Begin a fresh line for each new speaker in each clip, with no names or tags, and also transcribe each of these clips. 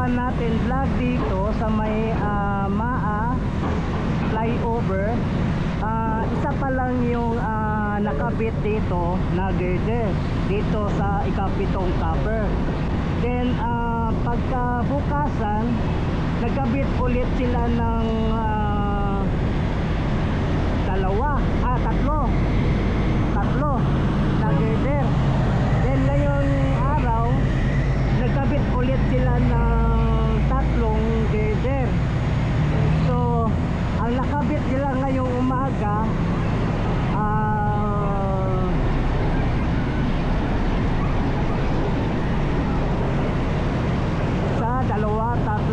1 natin vlog dito sa may MAA flyover. Isa pa lang yung nakabit dito na girder dito sa ikapitong cover. Then pagkabukasan nagkabit ulit sila ng tatlo na girder. Then ngayong araw nagkabit ulit sila ng tatlong girder. So ang nakabit nila ngayong umaga sa 2, 3, 4,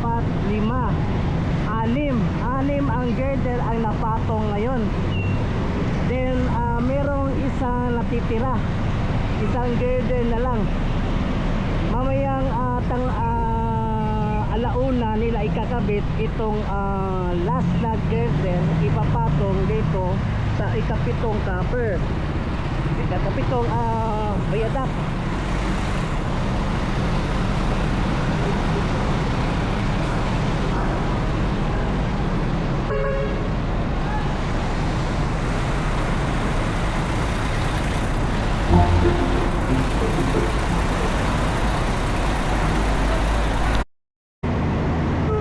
5, 6 ang girder ang napatong ngayon. Then merong isang natitira, isang girder na lang. Mamayang alauna nila ikakabit itong last na girder, ipapatong dito sa ikapitong cover, ikapitong viaduct.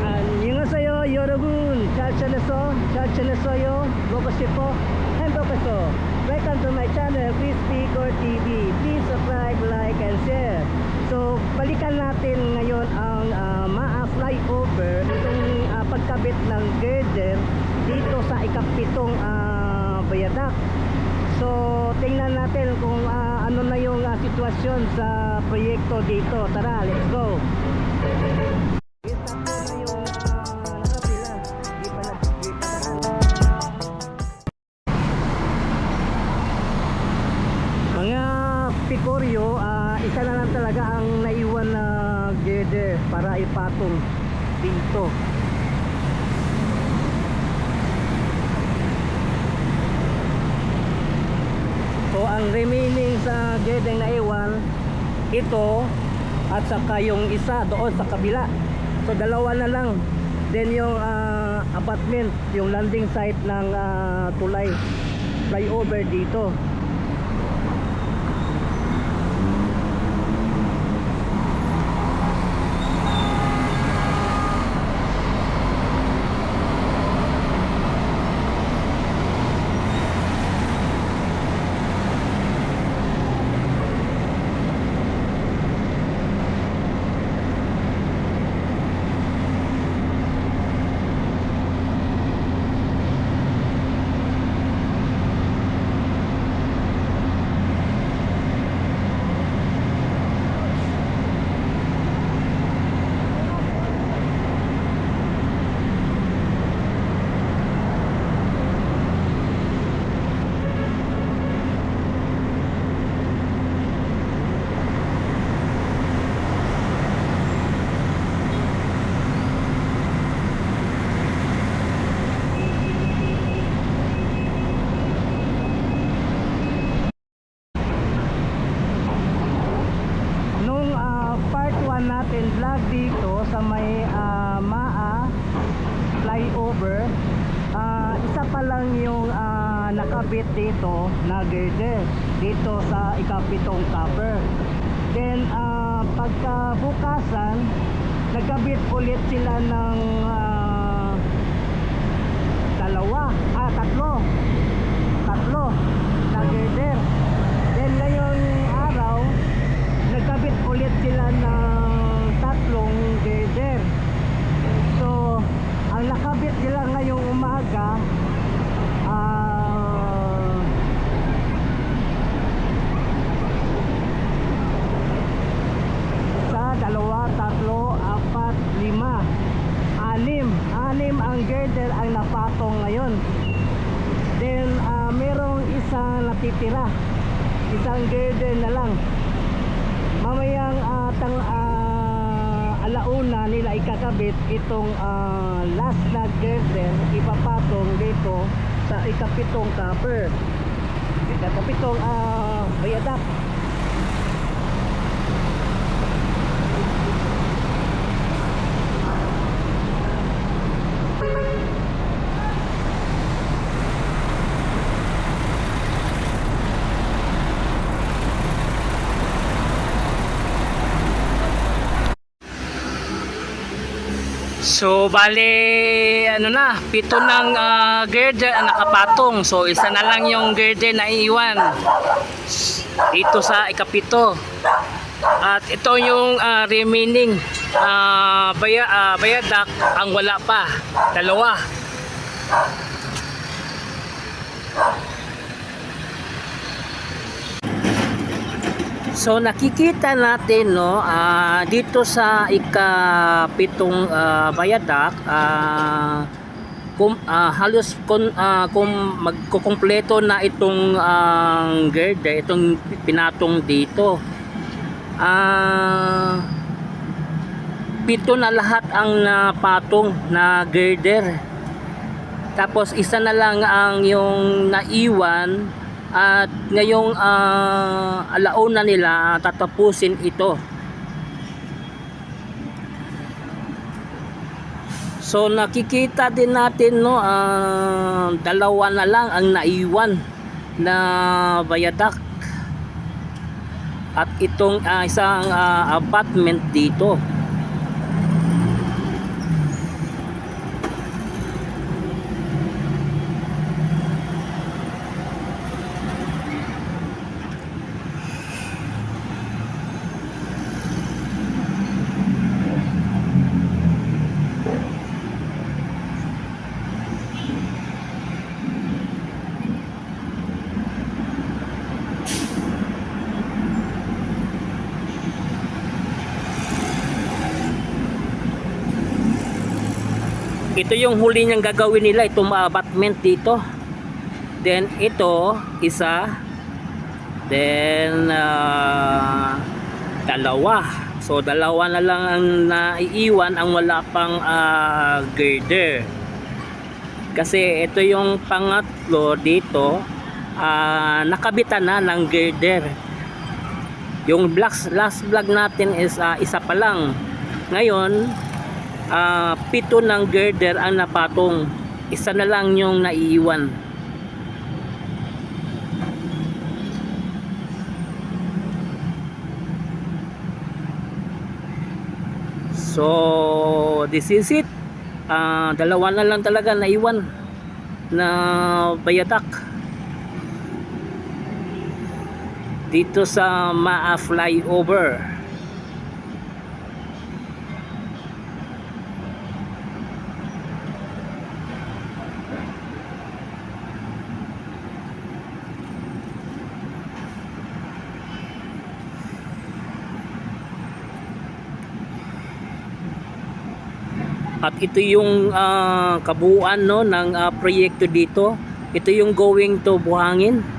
안녕하세요 여러분, 잘 지냈어요? 먹으시고 행복했어. Welcome to my channel, Chris Picor TV. Please subscribe, like and share. So balikan natin ngayon ang MAA flyover, itong pagkabit ng girder dito sa ikapitong viaduct. So tingnan natin kung ano na yung sitwasyon sa proyekto dito. Tara, let's go. Mga Picoryo, isa na lang talaga ang naiwan na girder para ipatong dito. So ang remaining sa girder na iwan, ito at saka yung isa doon sa kabila. So dalawa na lang. Then yung apartment, yung landing site ng tulay flyover dito. Natin vlog dito sa may MAA flyover. Isa pa lang yung nakabit dito na girder dito sa ikapitong cover. Then pagkabukasan nagkabit ulit sila ng tatlo na girder. Then ngayong araw nagkabit ulit sila ng tatlong girder. So ang nakabit nila ngayong umaga sa 2, 3, 4, 5, 6 ang girder ang napatong ngayon. Then merong isang natitira, isang girder na lang. Mamayang alauna nila ikakabit itong last na girder, ipapatong dito sa ikapitong cover, ikapitong viaduct. So bale ano na, 7 ng girder ang nakapatong. So isa na lang yung girder na iiwan dito sa ikapito. At ito yung remaining viaduct ang wala pa, dalawa. So nakikita natin no, dito sa ikapitong viaduct, halos kung magkukumpleto na itong girder, itong pinatong dito, 7 na lahat ang napatong na girder. Tapos isa na lang ang yung naiwan. At ngayong alauna nila tatapusin ito. So nakikita din natin no, dalawa na lang ang naiwan na viaduct. At itong isang apartment dito. Ito yung huli niyang gagawin nila, itong abutment dito. Then ito, isa. Then dalawa. So dalawa na lang ang naiiwan, ang wala pang girder. Kasi ito yung pangatlo dito, nakabitan na ng girder. Yung last vlog natin is isa pa lang. Ngayon 7 ng girder ang napatong, isa na lang yung naiiwan. So this is it. Dalawa na lang talaga naiwan na viaduct dito sa Maa flyover. At ito yung kabuuan no, ng proyekto dito. Ito yung going to Buhangin.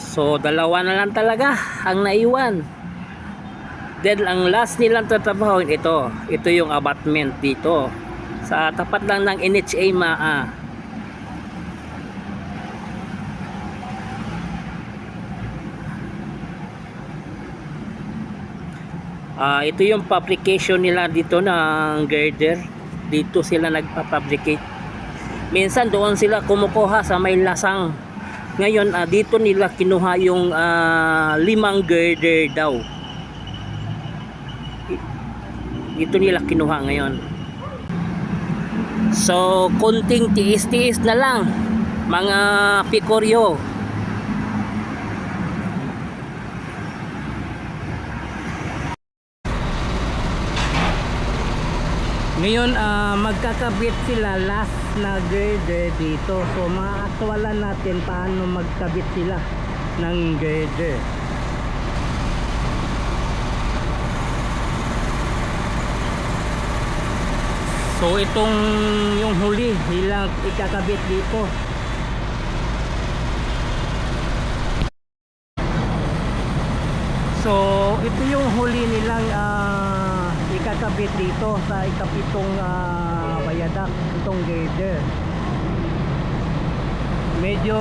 So dalawa na lang talaga ang naiwan. Then ang last nilang tatrabahoin ito. Ito yung abutment dito sa tapat lang ng NHA Maa. Ito yung publication nila dito ng girder. Dito sila nagpa-fabricate. Minsan doon sila kumukuha sa may lasang. Ngayon dito nila kinuha yung 5 girder daw. Dito nila kinuha ngayon. So konting tiis-tiis na lang mga pikoryo. Ngayon magkakabit sila last na girder dito. So maaktualan natin paano magkabit sila ng girder. So itong yung huli nilang ikakabit dito. yung huli nilang ikakabit dito sa ikapitong bayadak, itong girder. Medyo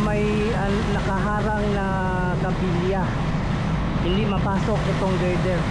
may nakaharang na kabilya, hindi mapasok itong girder.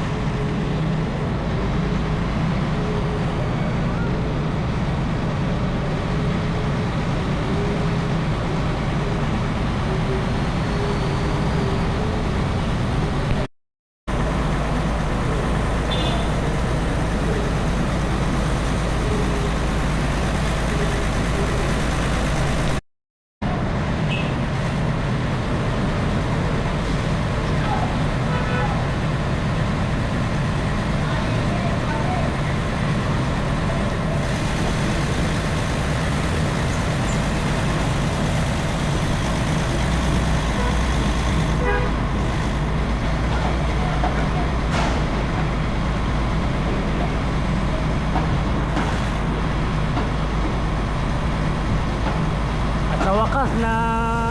Sa wakas na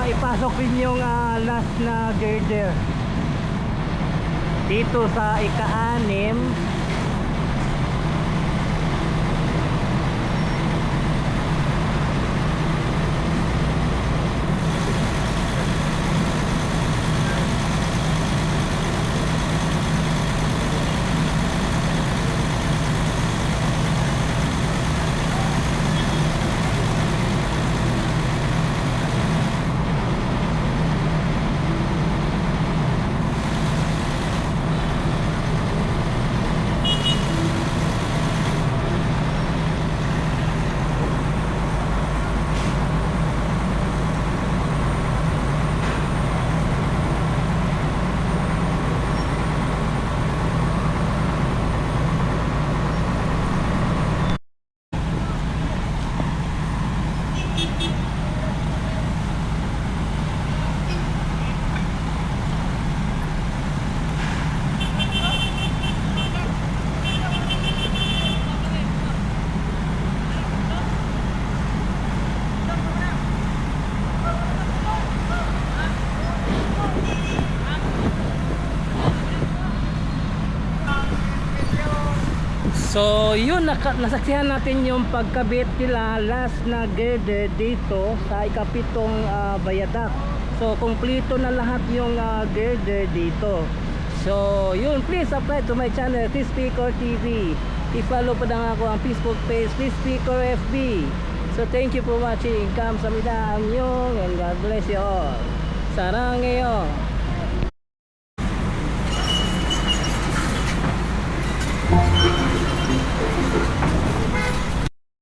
ipasok rin yung last na girder dito sa ika-6. So yun, nasaksihan natin yung pagkabit nila last na girder dito sa ikapitong bayadak. So kumpleto na lahat yung girder dito. So yun, please subscribe to my channel, Crispy Core TV. I-follow pa na ako ang Facebook page, Crispy Core FB. So thank you for watching. Kamsahamnida, annyeong, and God bless you all. Sarang ngayon.